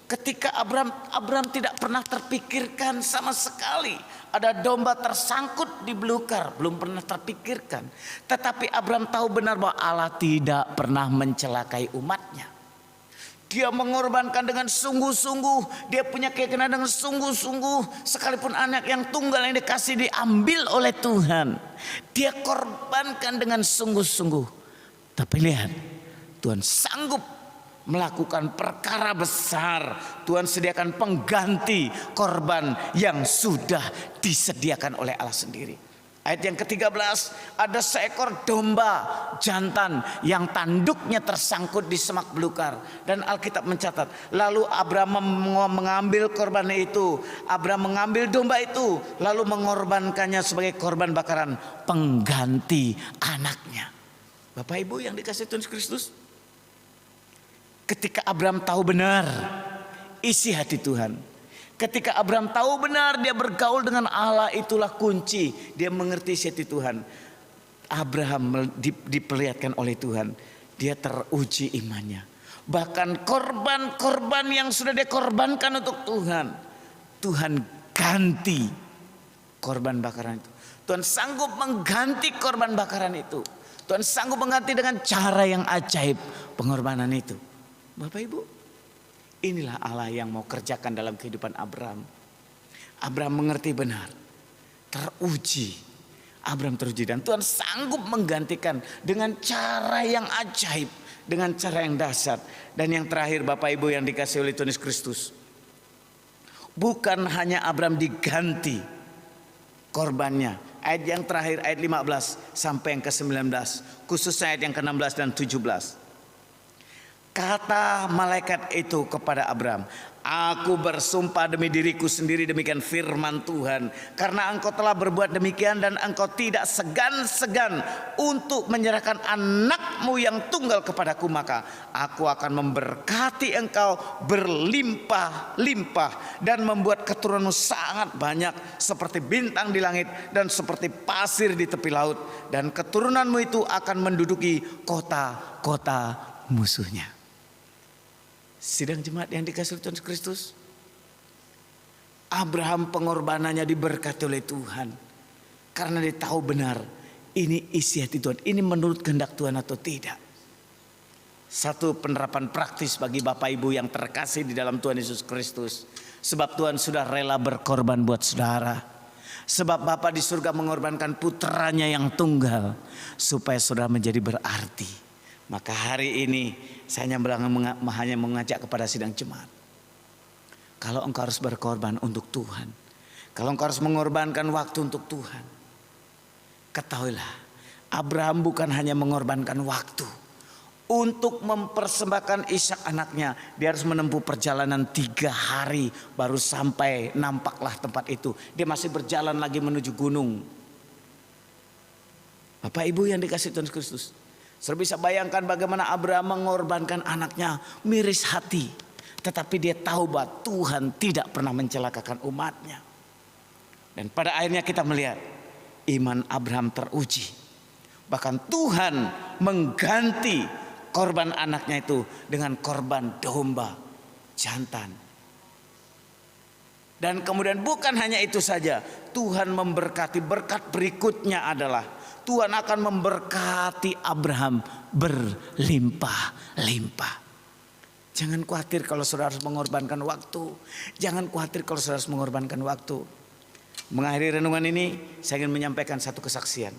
ketika Abraham tidak pernah terpikirkan sama sekali ada domba tersangkut di belukar, belum pernah terpikirkan. Tetapi Abraham tahu benar bahwa Allah tidak pernah mencelakai umatnya. Dia mengorbankan dengan sungguh-sungguh. Dia punya keyakinan dengan sungguh-sungguh. Sekalipun anak yang tunggal yang dikasih diambil oleh Tuhan, dia korbankan dengan sungguh-sungguh. Tapi lihat, Tuhan sanggup melakukan perkara besar. Tuhan sediakan pengganti korban yang sudah disediakan oleh Allah sendiri. Ayat yang ke-13, ada seekor domba jantan yang tanduknya tersangkut di semak belukar. Dan Alkitab mencatat, lalu Abraham mengambil korban itu. Abraham mengambil domba itu, lalu mengorbankannya sebagai korban bakaran pengganti anaknya. Bapak Ibu yang dikasihi Tuhan Kristus, ketika Abraham tahu benar isi hati Tuhan. Ketika Abraham tahu benar dia bergaul dengan Allah, itulah kunci dia mengerti isi hati Tuhan. Abraham diperlihatkan oleh Tuhan, dia teruji imannya. Bahkan korban-korban yang sudah dia korbankan untuk Tuhan, Tuhan ganti korban bakaran itu. Tuhan sanggup mengganti korban bakaran itu. Tuhan sanggup mengganti dengan cara yang ajaib pengorbanan itu. Bapak Ibu, inilah Allah yang mau kerjakan dalam kehidupan Abraham. Abraham mengerti benar, teruji. Abraham teruji dan Tuhan sanggup menggantikan dengan cara yang ajaib, dengan cara yang dahsyat. Dan yang terakhir Bapak Ibu yang dikasihi oleh Tuhan Yesus Kristus, bukan hanya Abraham diganti korbannya. Ayat yang terakhir, ayat 15 sampai yang ke-19, khususnya ayat yang ke-16 dan 17. Kata malaikat itu kepada Abraham, aku bersumpah demi diriku sendiri, demikian firman Tuhan, karena engkau telah berbuat demikian dan engkau tidak segan-segan untuk menyerahkan anakmu yang tunggal kepadaku, maka aku akan memberkati engkau berlimpah-limpah dan membuat keturunanmu sangat banyak seperti bintang di langit dan seperti pasir di tepi laut, dan keturunanmu itu akan menduduki kota-kota musuhnya. Sidang jemaat yang dikasihi Tuhan Kristus, Abraham pengorbanannya diberkati oleh Tuhan karena dia tahu benar ini isi hati Tuhan, ini menurut kehendak Tuhan atau tidak. Satu penerapan praktis bagi Bapak Ibu yang terkasih di dalam Tuhan Yesus Kristus, sebab Tuhan sudah rela berkorban buat saudara. Sebab Bapa di surga mengorbankan putranya yang tunggal supaya saudara menjadi berarti. Maka hari ini saya hanya mengajak kepada sidang jemaat, kalau engkau harus berkorban untuk Tuhan, kalau engkau harus mengorbankan waktu untuk Tuhan, ketahuilah Abraham bukan hanya mengorbankan waktu untuk mempersembahkan Ishak anaknya. Dia harus menempuh perjalanan 3 hari baru sampai nampaklah tempat itu. Dia masih berjalan lagi menuju gunung. Bapak Ibu yang dikasihi Tuhan Kristus, saudara bisa bayangkan bagaimana Abraham mengorbankan anaknya, miris hati. Tetapi dia tahu bahwa Tuhan tidak pernah mencelakakan umatnya. Dan pada akhirnya kita melihat iman Abraham teruji. Bahkan Tuhan mengganti korban anaknya itu dengan korban domba jantan. Dan kemudian bukan hanya itu saja, Tuhan memberkati. Berkat berikutnya adalah Tuhan akan memberkati Abraham berlimpah-limpah. Jangan khawatir kalau saudara harus mengorbankan waktu. Jangan khawatir kalau saudara harus mengorbankan waktu. Mengakhiri renungan ini, saya ingin menyampaikan satu kesaksian.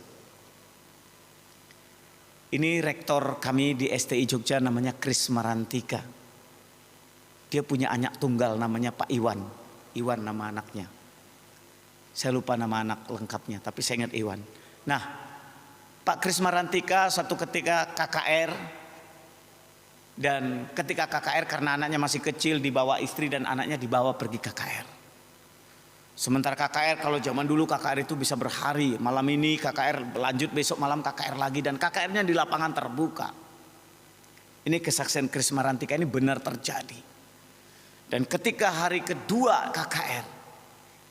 Ini rektor kami di STI Jogja, namanya Kris Marantika. Dia punya anak tunggal namanya Pak Iwan. Iwan nama anaknya. Saya lupa nama anak lengkapnya, tapi saya ingat Iwan. Nah, Pak Kris Marantika suatu ketika KKR, dan ketika KKR karena anaknya masih kecil dibawa istri dan anaknya dibawa pergi KKR. Sementara KKR kalau zaman dulu KKR itu bisa berhari, malam ini KKR lanjut, besok malam KKR lagi, dan KKR-nya di lapangan terbuka. Ini kesaksian Kris Marantika, ini benar terjadi. Dan ketika hari kedua KKR,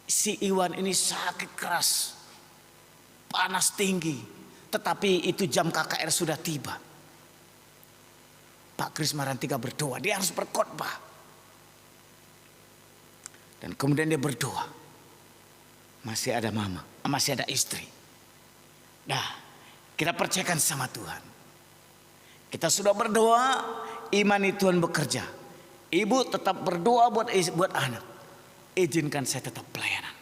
si Iwan ini sakit keras, panas tinggi. Tetapi itu jam KKR sudah tiba. Pak Kris Marantika berdoa, dia harus berkhotbah. Dan kemudian dia berdoa, masih ada mama, masih ada istri. Nah, kita percayakan sama Tuhan. Kita sudah berdoa, iman itu Tuhan bekerja. Ibu tetap berdoa buat anak. Izinkan saya tetap pelayanan.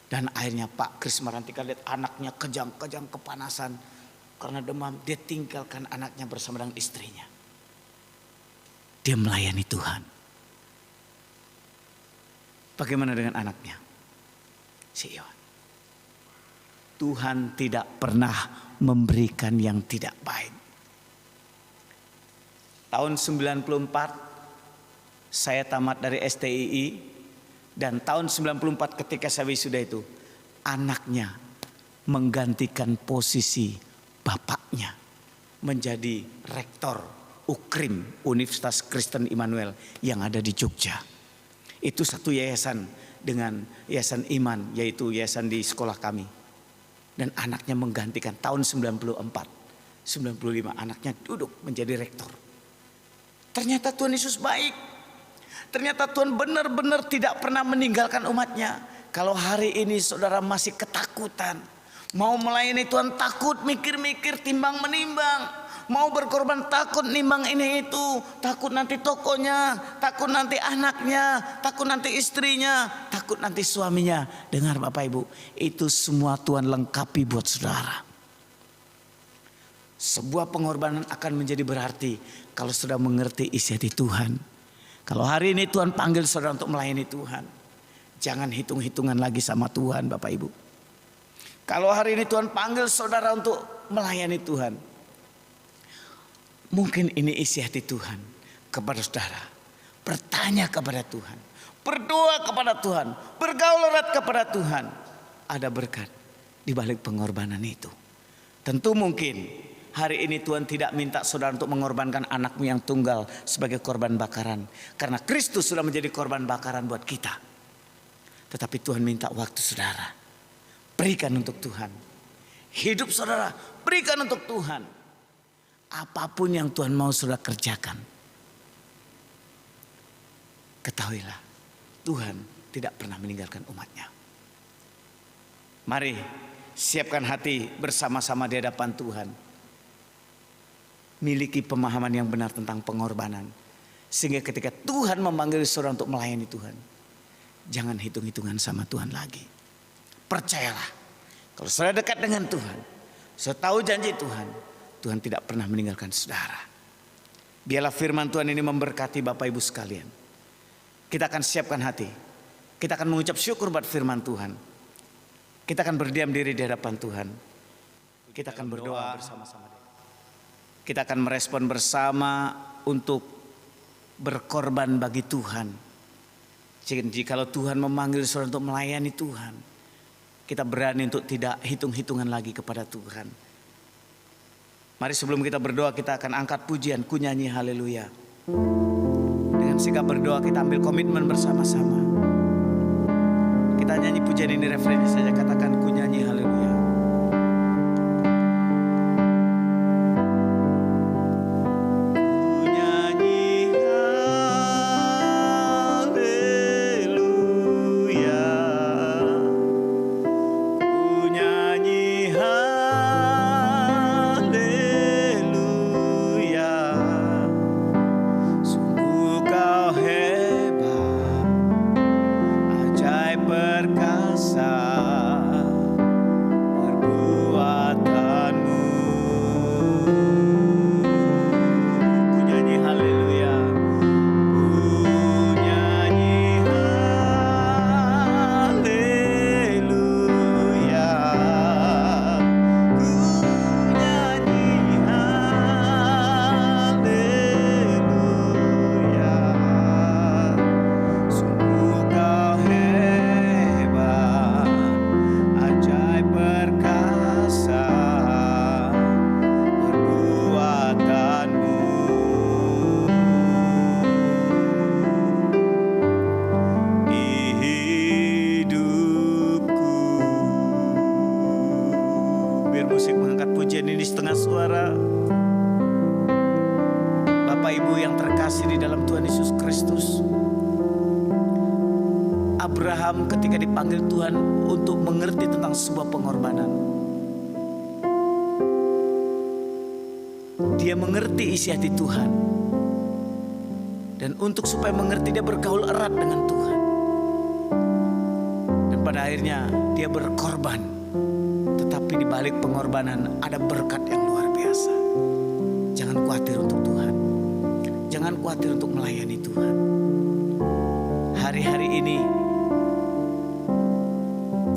Dan akhirnya Pak Kris Marantika lihat anaknya kejang-kejang kepanasan karena demam. Dia tinggalkan anaknya bersama dengan istrinya. Dia melayani Tuhan. Bagaimana dengan anaknya? Si Iwan. Tuhan tidak pernah memberikan yang tidak baik. Tahun 94 saya tamat dari STII. Dan tahun 94 ketika saya wisuda itu, anaknya menggantikan posisi bapaknya menjadi rektor UKRIM, Universitas Kristen Immanuel yang ada di Jogja. Itu satu yayasan dengan yayasan iman, yaitu yayasan di sekolah kami. Dan anaknya menggantikan tahun 94, 95 anaknya duduk menjadi rektor. Ternyata Tuhan Yesus baik. Ternyata Tuhan benar-benar tidak pernah meninggalkan umatnya. Kalau hari ini saudara masih ketakutan, mau melayani Tuhan takut, mikir-mikir, timbang menimbang, mau berkorban takut nimbang ini itu, takut nanti tokonya, takut nanti anaknya, takut nanti istrinya, takut nanti suaminya. Dengar Bapak Ibu, itu semua Tuhan lengkapi buat saudara. Sebuah pengorbanan akan menjadi berarti kalau sudah mengerti isi hati Tuhan. Kalau hari ini Tuhan panggil saudara untuk melayani Tuhan, jangan hitung-hitungan lagi sama Tuhan Bapak Ibu. Kalau hari ini Tuhan panggil saudara untuk melayani Tuhan, mungkin ini isi hati Tuhan kepada saudara. Bertanya kepada Tuhan, berdoa kepada Tuhan, bergaul erat kepada Tuhan. Ada berkat di balik pengorbanan itu. Tentu mungkin hari ini Tuhan tidak minta saudara untuk mengorbankan anakmu yang tunggal sebagai korban bakaran, karena Kristus sudah menjadi korban bakaran buat kita. Tetapi Tuhan minta waktu saudara, berikan untuk Tuhan. Hidup saudara, berikan untuk Tuhan. Apapun yang Tuhan mau saudara kerjakan, ketahuilah Tuhan tidak pernah meninggalkan umatnya. Mari siapkan hati bersama-sama di hadapan Tuhan. Miliki pemahaman yang benar tentang pengorbanan, sehingga ketika Tuhan memanggil saudara untuk melayani Tuhan, jangan hitung-hitungan sama Tuhan lagi. Percayalah, kalau saudara dekat dengan Tuhan, saudara tahu janji Tuhan, Tuhan tidak pernah meninggalkan saudara. Biarlah firman Tuhan ini memberkati Bapak Ibu sekalian. Kita akan siapkan hati, kita akan mengucap syukur buat firman Tuhan. Kita akan berdiam diri di hadapan Tuhan. Kita akan berdoa bersama-sama. Kita akan merespon bersama untuk berkorban bagi Tuhan. Jadi kalau Tuhan memanggil saudara untuk melayani Tuhan, kita berani untuk tidak hitung-hitungan lagi kepada Tuhan. Mari sebelum kita berdoa, kita akan angkat pujian, ku nyanyi haleluya. Dengan sikap berdoa kita ambil komitmen bersama-sama. Kita nyanyi pujian ini, refrennya saja, katakan ku nyanyi haleluya. Abraham ketika dipanggil Tuhan untuk mengerti tentang sebuah pengorbanan, dia mengerti isi hati Tuhan. Dan untuk supaya mengerti, dia bergaul erat dengan Tuhan. Dan pada akhirnya dia berkorban. Tetapi di balik pengorbanan ada berkat yang luar biasa. Jangan khawatir untuk Tuhan. Jangan khawatir untuk melayani Tuhan. Hari-hari ini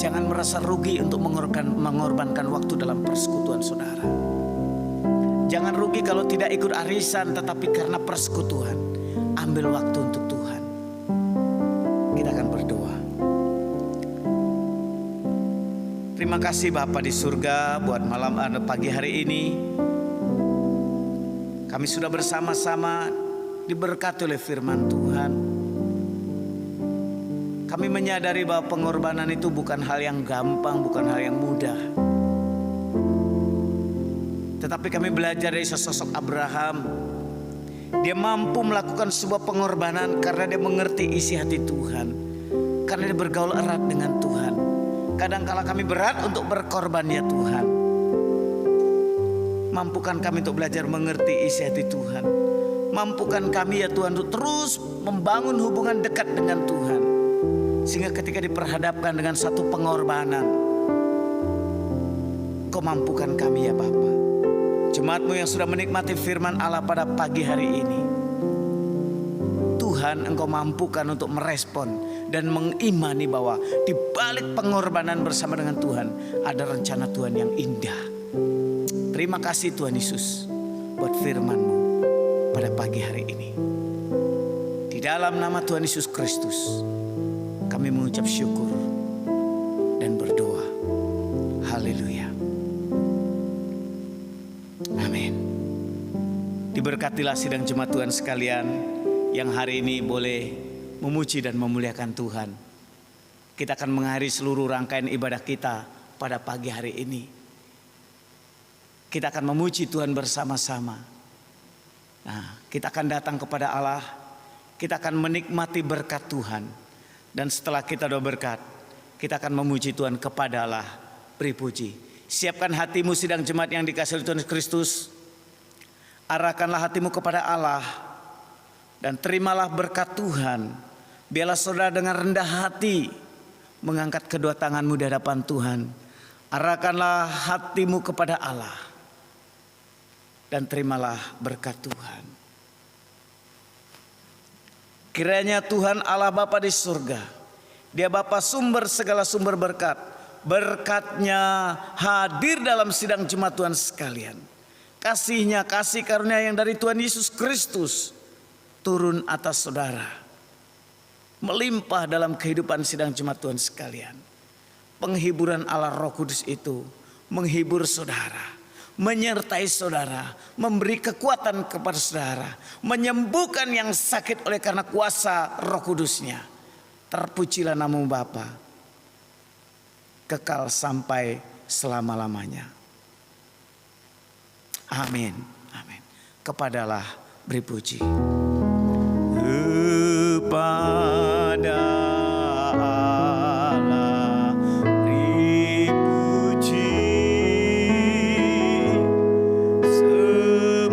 jangan merasa rugi untuk mengorbankan waktu dalam persekutuan saudara. Jangan rugi kalau tidak ikut arisan, tetapi karena persekutuan, ambil waktu untuk Tuhan. Kita akan berdoa. Terima kasih Bapa di surga buat malam pagi hari ini. Kami sudah bersama-sama diberkati oleh firman Tuhan. Kami menyadari bahwa pengorbanan itu bukan hal yang gampang, bukan hal yang mudah. Tetapi kami belajar dari sosok Abraham. Dia mampu melakukan sebuah pengorbanan karena dia mengerti isi hati Tuhan. Karena dia bergaul erat dengan Tuhan. Kadangkala kami berat untuk berkorban ya Tuhan. Mampukan kami untuk belajar mengerti isi hati Tuhan. Mampukan kami ya Tuhan untuk terus membangun hubungan dekat dengan Tuhan. Sehingga ketika diperhadapkan dengan satu pengorbanan, Kau mampukan kami ya Bapa. Jemaat-Mu yang sudah menikmati firman Allah pada pagi hari ini, Tuhan, Engkau mampukan untuk merespon dan mengimani bahwa di balik pengorbanan bersama dengan Tuhan ada rencana Tuhan yang indah. Terima kasih Tuhan Yesus buat firman-Mu pada pagi hari ini. Di dalam nama Tuhan Yesus Kristus kami mengucap syukur dan berdoa. Haleluya. Amin. Diberkatilah sidang jemaat Tuhan sekalian yang hari ini boleh memuji dan memuliakan Tuhan. Kita akan mengakhiri seluruh rangkaian ibadah kita pada pagi hari ini. Kita akan memuji Tuhan bersama-sama. Nah, kita akan datang kepada Allah. Kita akan menikmati berkat Tuhan. Dan setelah kita doa berkat, kita akan memuji Tuhan kepada Allah. Beri puji. Siapkan hatimu sidang jemaat yang dikasihi Tuhan Kristus. Arahkanlah hatimu kepada Allah. Dan terimalah berkat Tuhan. Biarlah saudara dengan rendah hati mengangkat kedua tanganmu di hadapan Tuhan. Arahkanlah hatimu kepada Allah. Dan terimalah berkat Tuhan. Kiranya Tuhan Allah Bapa di surga, Dia Bapa sumber segala sumber berkat, berkat-Nya hadir dalam sidang jemaat Tuhan sekalian. Kasih-Nya, kasih karunia yang dari Tuhan Yesus Kristus turun atas saudara, melimpah dalam kehidupan sidang jemaat Tuhan sekalian. Penghiburan Allah Roh Kudus itu menghibur saudara, menyertai saudara, memberi kekuatan kepada saudara, menyembuhkan yang sakit oleh karena kuasa Roh Kudus-Nya. Terpujilah nama Bapa, kekal sampai selama-lamanya. Amin. Amin. Kepadalah beri puji. Kepada Allah beri puji, semua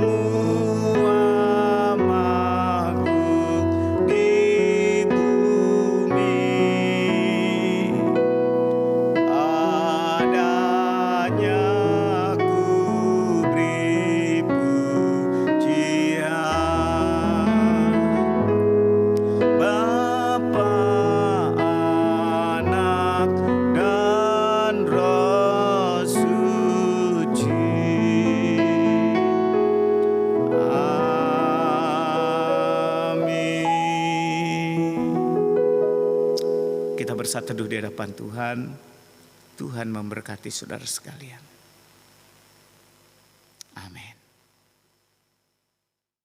makhluk di bumi, adanya ku beri pujian. Bapa, Anak, dan Roh Suci. Amin. Kita bersatu teduh di hadapan Tuhan. Tuhan memberkati saudara sekalian.